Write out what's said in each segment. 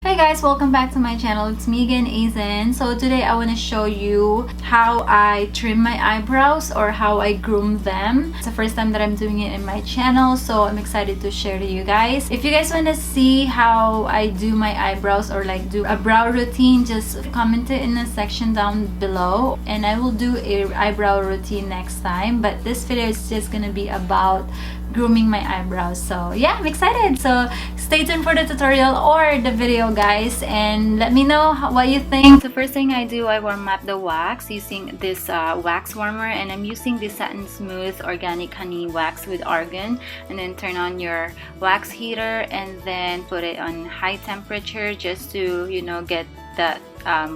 Hey guys, welcome back to my channel. It's me again, Azen. So today I want to show you how I trim my eyebrows or how I groom them. It's the first time that I'm doing it in my channel, so I'm excited to share to you guys. If you guys want to see how I do my eyebrows or like do a brow routine, just comment it in the section down below and I will do a eyebrow routine next time. But this video is just gonna be about grooming my eyebrows. So yeah, I'm excited. So stay tuned for the tutorial or the video, guys, and let me know what you think. The first thing I do, I warm up the wax using this wax warmer, and I'm using this Satin Smooth Organic Honey Wax with argan. And then turn on your wax heater and then put it on high temperature just to, you know, get that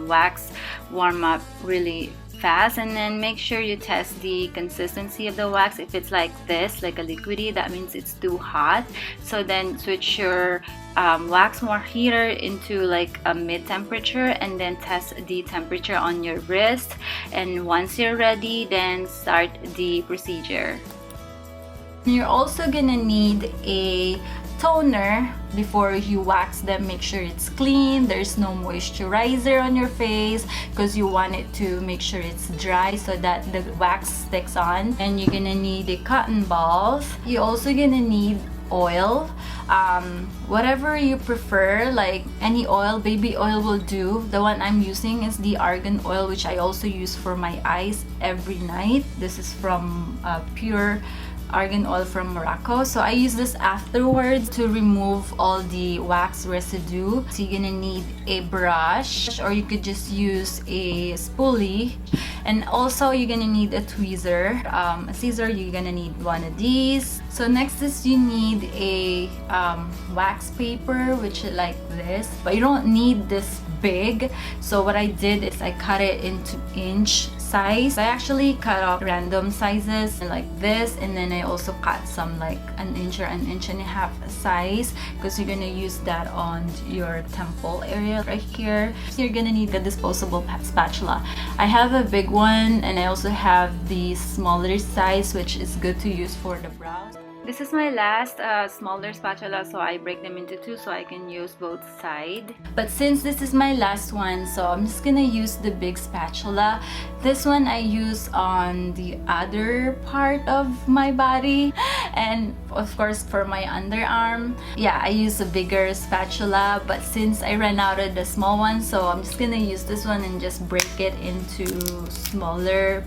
wax warm up really fast. And then make sure you test the consistency of the wax. If it's like this, like a liquidy, that means it's too hot. So then switch your wax warmer heater into like a mid temperature and then test the temperature on your wrist. And once you're ready, then start the procedure. You're also gonna need a toner before you wax them. Make sure it's clean, there's no moisturizer on your face because you want it to make sure it's dry so that the wax sticks on. And you're gonna need a cotton balls. You're also gonna need oil, whatever you prefer, like any oil. Baby oil will do. The one I'm using is the argan oil, which I also use for my eyes every night. This is from pure argan oil from Morocco. So I use this afterwards to remove all the wax residue. So you're gonna need a brush, or you could just use a spoolie. And also you're gonna need a tweezer, a scissor. You're gonna need one of these. So next is you need a wax paper, which is like this, but you don't need this big. So what I did is I cut it into inch size. I actually cut off random sizes like this, and then I also cut some like an inch or an inch and a half size because you're gonna use that on your temple area right here. So you're gonna need the disposable spatula. I have a big one and I also have the smaller size, which is good to use for the brows. This is my last smaller spatula, so I break them into two so I can use both sides. But since this is my last one, so I'm just gonna use the big spatula. This one I use on the other part of my body, and of course for my underarm. Yeah, I use a bigger spatula, but since I ran out of the small one, so I'm just gonna use this one and just break it into smaller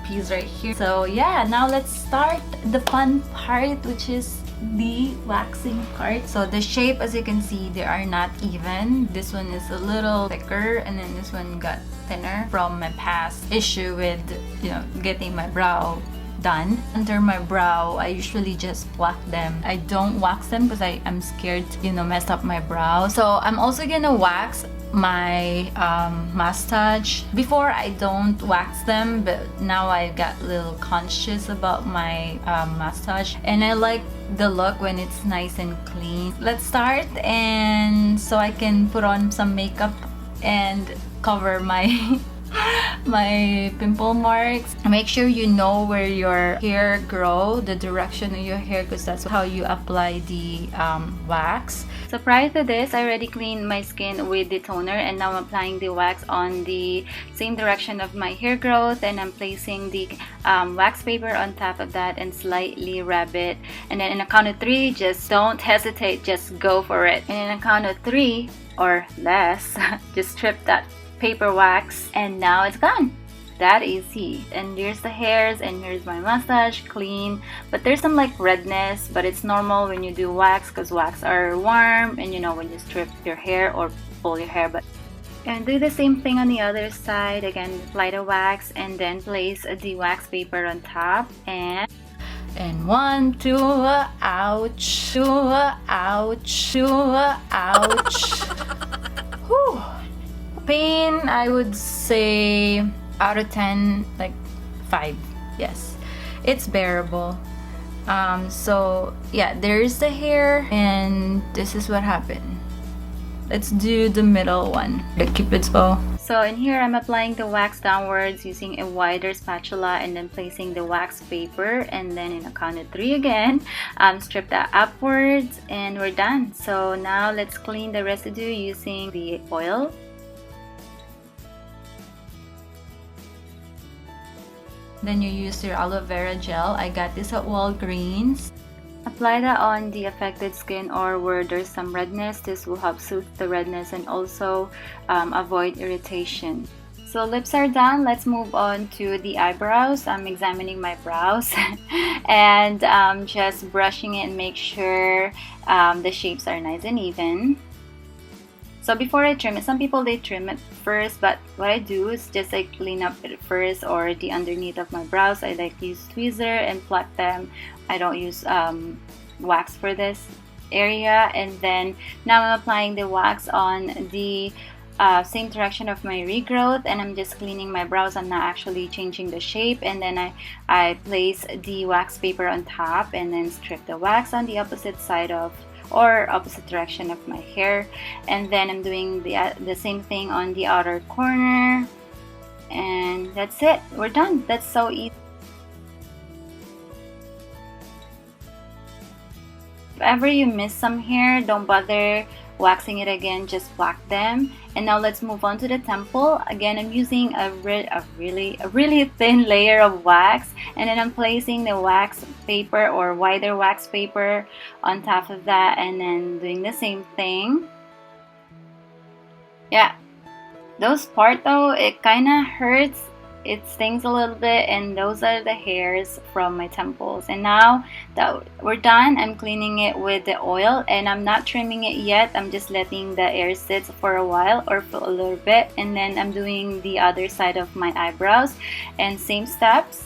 piece right here. So yeah, now let's start the fun part, which is the waxing part. So the shape, as you can see, they are not even. This one is a little thicker and then this one got thinner from my past issue with, you know, getting my brow done. Under my brow, I usually just whack them. I don't wax them because I'm scared to, you know, mess up my brow. So I'm also gonna wax my mustache. Before I don't wax them, but now I got a little conscious about my mustache, and I like the look when it's nice and clean. Let's start, and so I can put on some makeup and cover my my pimple marks. Make sure you know where your hair grow, the direction of your hair, because that's how you apply the wax. So prior to this, I already cleaned my skin with the toner, and now I'm applying the wax on the same direction of my hair growth, and I'm placing the wax paper on top of that and slightly rub it. And then in a count of 3, just don't hesitate, just go for it. And in a count of 3 or less, just strip that paper wax, and now it's gone. That easy. And here's the hairs, and here's my mustache, clean. But there's some like redness, but it's normal when you do wax because wax are warm, and you know, when you strip your hair or pull your hair. But and do the same thing on the other side. Again, apply the wax and then place the wax paper on top, and 1, 2, ouch, 2, ouch, 2, ouch. Whew. Pain, I would say out of 10, like 5. Yes, it's bearable. So yeah, there's the hair, and this is what happened. let's do the middle one, the Cupid's bow. So in here, I'm applying the wax downwards using a wider spatula and then placing the wax paper, and then in a count of 3 again, strip that upwards, and we're done. So now let's clean the residue using the oil. Then you use your aloe vera gel. I got this at Walgreens. Apply that on the affected skin or where there's some redness. This will help soothe the redness and also avoid irritation. So lips are done. Let's move on to the eyebrows. I'm examining my brows and just brushing it and make sure the shapes are nice and even. So before I trim it, some people they trim it first, but what I do is just like clean up it first, or the underneath of my brows. I like to use tweezer and pluck them. I don't use wax for this area. And then now I'm applying the wax on the same direction of my regrowth, and I'm just cleaning my brows. I'm not actually changing the shape. And then I place the wax paper on top and then strip the wax on the opposite side of or opposite direction of my hair, and then I'm doing the same thing on the outer corner, and that's it. We're done. That's so easy. If ever you miss some hair, don't bother waxing it again, just pluck them. And now let's move on to the temple. Again, I'm using a really thin layer of wax, and then I'm placing the wax paper or wider wax paper on top of that, and then doing the same thing. Yeah, those part though, it kind of hurts. It stings a little bit, and those are the hairs from my temples. And now that we're done, I'm cleaning it with the oil, and I'm not trimming it yet. I'm just letting the air sit for a while or for a little bit, and then I'm doing the other side of my eyebrows and same steps.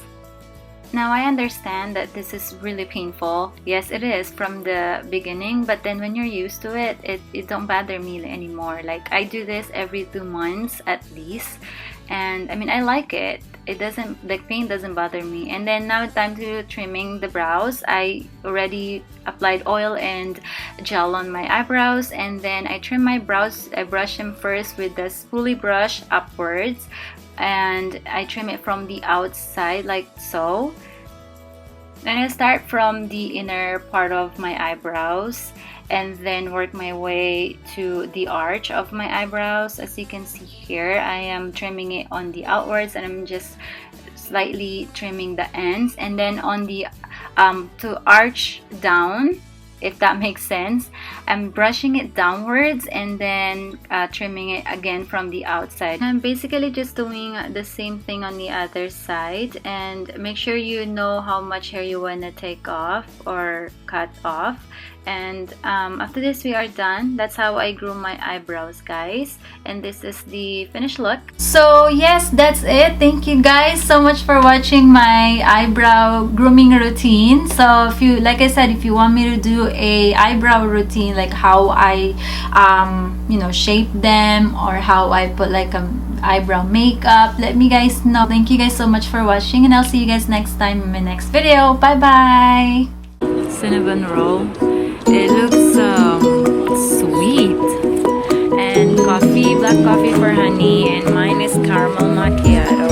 Now I understand that this is really painful. Yes, it is from the beginning, but then when you're used to it, it don't bother me anymore. Like I do this every 2 months at least, and I mean I like it. It doesn't, the pain doesn't bother me. And then now it's time to trimming the brows. I already applied oil and gel on my eyebrows, and then I trim my brows. I brush them first with the spoolie brush upwards, and I trim it from the outside like so. Then I start from the inner part of my eyebrows and then work my way to the arch of my eyebrows. As you can see here, I am trimming it on the outwards, and I'm just slightly trimming the ends, and then on the to arch down, if that makes sense, I'm brushing it downwards and then trimming it again from the outside. I'm basically just doing the same thing on the other side, and make sure you know how much hair you want to take off or cut off. And after this, we are done. That's how I groom my eyebrows, guys, and this is the finished look. So yes, that's it. Thank you guys so much for watching my eyebrow grooming routine. So if you, like I said, if you want me to do a eyebrow routine, like how I you know, shape them, or how I put like eyebrow makeup, let me guys know. Thank you guys so much for watching, and I'll see you guys next time in my next video. Bye bye. Cinnamon roll. It looks sweet, and coffee, black coffee for honey, and mine is caramel macchiato.